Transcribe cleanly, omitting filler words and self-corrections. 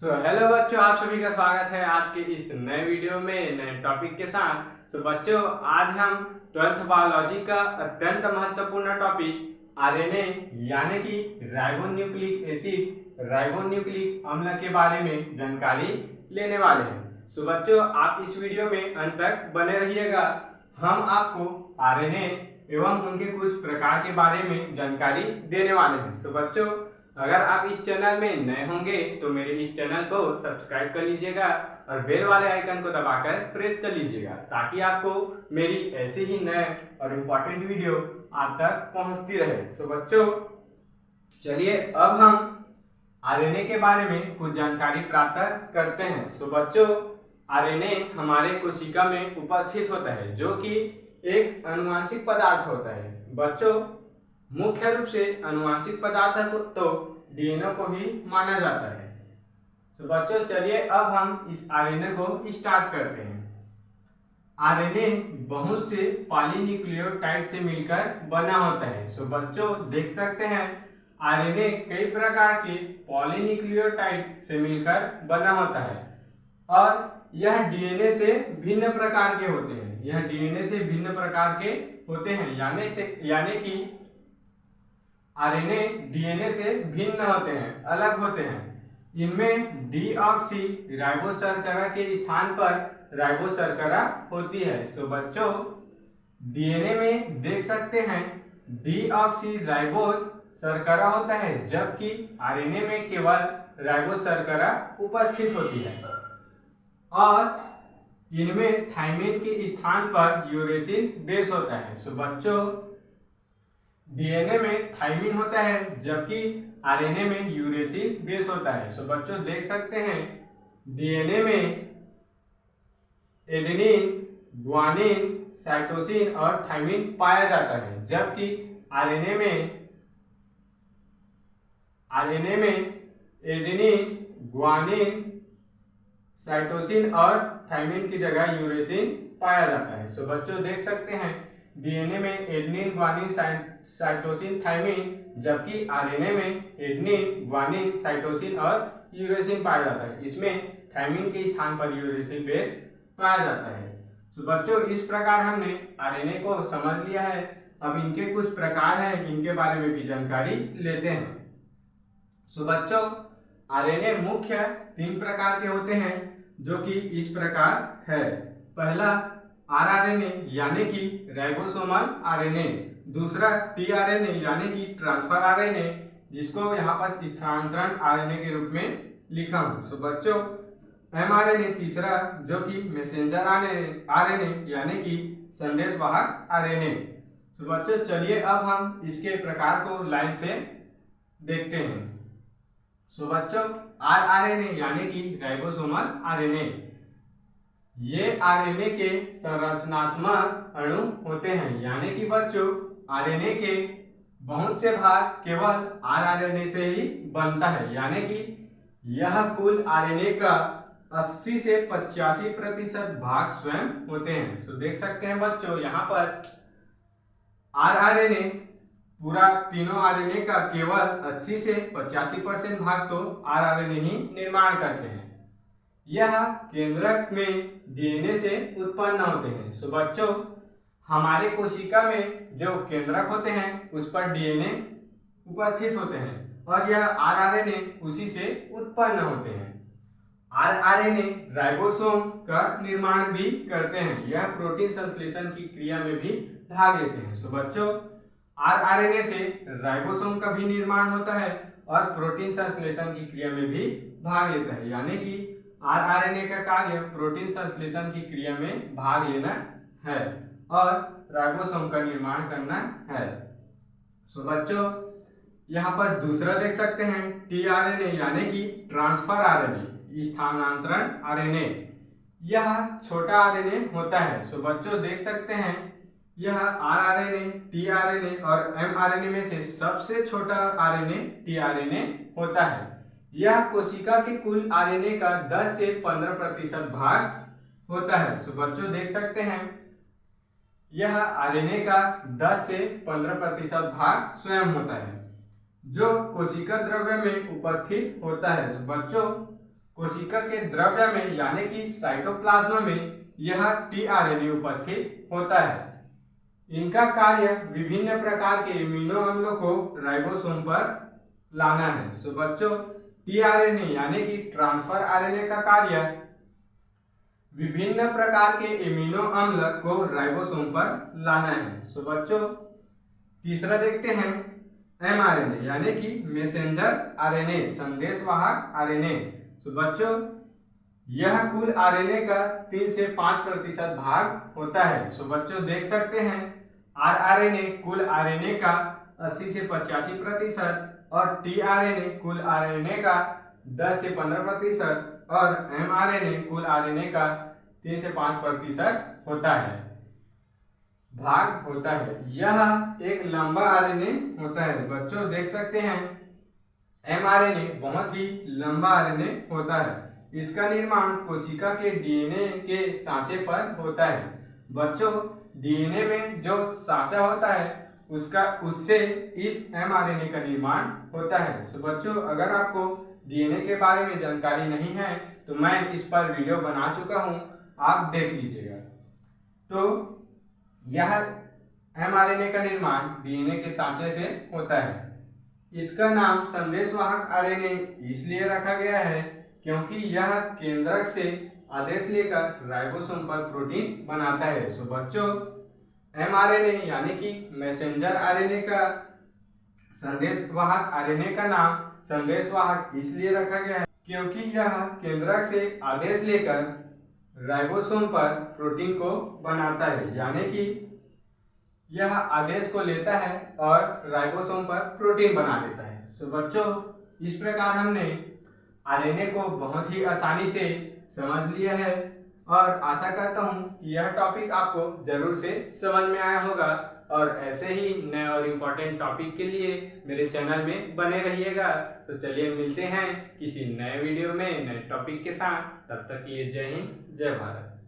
Hello बच्चों, आप सभी का स्वागत है आज के इस नए वीडियो में नए टॉपिक के साथ। बच्चों, आज हम 12th बायोलॉजी का अत्यंत महत्वपूर्ण टॉपिक आरएनए यानी कि राइबोन्यूक्लिक एसिड राइबोन्यूक्लिक अम्ल के बारे में जानकारी लेने वाले हैं। बच्चों, आप इस वीडियो में अंत तक बने रहिएगा। हम आपको आरएनए एवं उनके कुछ प्रकार के बारे में जानकारी देने वाले हैं। बच्चों, अगर आप इस चैनल में नए होंगे तो मेरे इस चैनल को सब्सक्राइब कर लीजिएगा और बेल वाले आइकन को दबाकर प्रेस कर लीजिएगा ताकि आपको मेरी ऐसे ही नए और इम्पोर्टेंट वीडियो आप तक पहुंचती रहे। बच्चों, चलिए अब हम आरएनए के बारे में कुछ जानकारी प्राप्त करते हैं। बच्चों, आरएनए हमारे कोशिका में उपस्थित होता है जो कि एक आनुवंशिक पदार्थ होता है। बच्चों, मुख्य रूप से आनुवंशिक पदार्थ तो डीएनए को ही माना जाता है। बच्चों, चलिए अब हम इस आरएनए को स्टार्ट करते हैं। आरएनए बहुत से पॉलीन्यूक्लियोटाइड से मिलकर बना होता है। बच्चों, देख सकते हैं आरएनए कई प्रकार के पॉलीन्यूक्लियोटाइड से मिलकर बना होता है और यह डीएनए से भिन्न प्रकार के होते हैं। यह डीएनए से भिन्न प्रकार के होते हैं यानी कि आरएनए डीएनए से भिन्न होते हैं, अलग होते हैं। इनमें डीऑक्सी राइबोज शर्करा के स्थान पर राइबोज शर्करा होती है। बच्चों, डीएनए में देख सकते हैं डीऑक्सी राइबोज शर्करा होता है जबकि आरएनए में केवल राइबोज शर्करा उपस्थित होती है और इनमें थाइमिन के स्थान पर यूरेसिल बेस होता है। बच्चों, डीएनए में थाइमिन होता है जबकि आरएनए में यूरेसिल बेस होता है। बच्चों, देख सकते हैं डीएनए में एडेनिन, ग्वानिन, साइटोसिन और थाइमिन पाया जाता है जबकि आरएनए में एडेनिन, ग्वानिन, साइटोसिन और थाइमिन की जगह यूरेसिन पाया जाता है। बच्चों, देख सकते हैं डीएनए में एडेनिन, ग्वानिन, साइटोसिन, थाइमिन जबकि आरएनए में एडेनिन, ग्वानिन, साइटोसिन और यूरेसिन पाया जाता है। इसमें थाइमिन के स्थान पर यूरेसिल बेस पाया जाता है। बच्चों, इस प्रकार हमने आरएनए को समझ लिया है। अब इनके कुछ प्रकार हैं, इनके बारे में भी जानकारी लेते हैं। बच्चों, आरएनए मुख्य 3 प्रकार के होते हैं जो कि इस प्रकार है। पहला आरआरएनए यानी कि राइबोसोमल आरएनए, दूसरा टीआरएनए यानी कि ट्रांसफर आरएनए जिसको यहाँ पर स्थानांतरण आरएनए के रूप में लिखा हूँ। बच्चों, एमआरएनए तीसरा जो कि मैसेंजर आरएनए यानी कि संदेशवाहक आरएनए। बच्चों, चलिए अब हम इसके प्रकार को लाइन से देखते हैं। बच्चों, आरआरएनए यानी कि राइबोसोमल आरएनए, ये आरएनए के संरचनात्मक अणु होते हैं यानी कि बच्चों आरएनए के बहुत से भाग केवल आरआरएनए से ही बनता है यानी कि यह कुल आरएनए का 80 से 85% भाग स्वयं होते हैं। देख सकते हैं बच्चों यहाँ पर आरआरएनए पूरा तीनों आरएनए का केवल 80 से 85% भाग तो आरआरएनए ही निर्माण करते हैं। यह केंद्रक में डीएनए से उत्पन्न होते हैं। बच्चों, हमारे कोशिका में जो केंद्रक होते हैं उस पर डीएनए उपस्थित होते हैं और यह आरआरएनए उसी से उत्पन्न होते हैं। आरआरएनए राइबोसोम का निर्माण भी करते हैं। यह प्रोटीन संश्लेषण की क्रिया में भी भाग लेते हैं। बच्चों, आरआरएनए से राइबोसोम का भी निर्माण होता है और प्रोटीन संश्लेषण की क्रिया में भी भाग लेता है यानी कि आरआरएनए का कार्य प्रोटीन संश्लेषण की क्रिया में भाग लेना है और राइबोसोम का निर्माण करना है। बच्चों, यहाँ पर दूसरा देख सकते हैं टीआरएनए यानी कि ट्रांसफर आरएनए, स्थानांतरण आरएनए। यह छोटा आरएनए होता है। बच्चों, देख सकते हैं यह आरआरएनए, टीआरएनए और एमआरएनए में से सबसे छोटा आरएनए टीआरएनए होता है। यह कोशिका के कुल आरएनए का 10 से 15% भाग होता है। बच्चों, देख सकते हैं यह आरएनए का 10 से 15% भाग स्वयं होता है जो कोशिका द्रव्य में उपस्थित होता है। बच्चों, कोशिका के द्रव्य में यानी कि साइटोप्लाज्म में यह टीआरएनए उपस्थित होता है। इनका कार्य विभिन्न प्रकार के इम्यूनो अम्लों को राइबोसोम पर लाना है। सो बच्चों, टीआरएनए यानी कि ट्रांसफर आरएनए का कार्य विभिन्न प्रकार के इम्यूनो अम्ल को राइबोसोम पर लाना है। सो बच्चों, तीसरा देखते हैं एमआरएनए यानी कि मैसेंजर आरएनए, संदेशवाहक आरएनए। सो बच्चों, यह कुल आरएनए का 3 से 5% भाग होता है। सो बच्चों देख सकते हैं आरआरएनए कुल आरएनए का 80 से 85% और टीआरएनए कुल आरएनए का 10 से 15% और एमआरएनए कुल आरएनए का 3 से 5% होता है, भाग होता है। यह एक लंबा आरएनए होता है। बच्चों देख सकते हैं एमआरएनए बहुत ही लंबा आरएनए होता है। इसका निर्माण कोशिका के डीएनए के सांचे पर होता है। बच्चों, डीएनए में जो सांचा होता है उससे इस एमआरएनए का निर्माण होता है। सो बच्चों, अगर आपको डीएनए के बारे में जानकारी नहीं है तो मैं इस पर वीडियो बना चुका हूं, आप देख लीजिएगा। तो यह एमआरएनए का निर्माण डीएनए के सांचे से होता है। इसका नाम संदेशवाहक आरएनए इसलिए रखा गया है क्योंकि यह केंद्रक से आदेश लेकर राइबोसोम पर प्रोटीन बनाता है। सो बच्चों, एमआरएनए यानी कि मैसेंजर आरएनए का संदेशवाहक आरएनए का नाम संदेशवाहक इसलिए रखा गया है क्योंकि यह केंद्रक से आदेश लेकर राइबोसोम पर प्रोटीन को बनाता है, यानी कि यह आदेश को लेता है और राइबोसोम पर प्रोटीन बना देता है। सो बच्चों, इस प्रकार हमने आरएनए को बहुत ही आसानी से समझ लिया है और आशा करता हूं कि यह टॉपिक आपको जरूर से समझ में आया होगा और ऐसे ही नए और इम्पोर्टेंट टॉपिक के लिए मेरे चैनल में बने रहिएगा। तो चलिए मिलते हैं किसी नए वीडियो में नए टॉपिक के साथ। तब तक के लिए जय हिंद, जय भारत।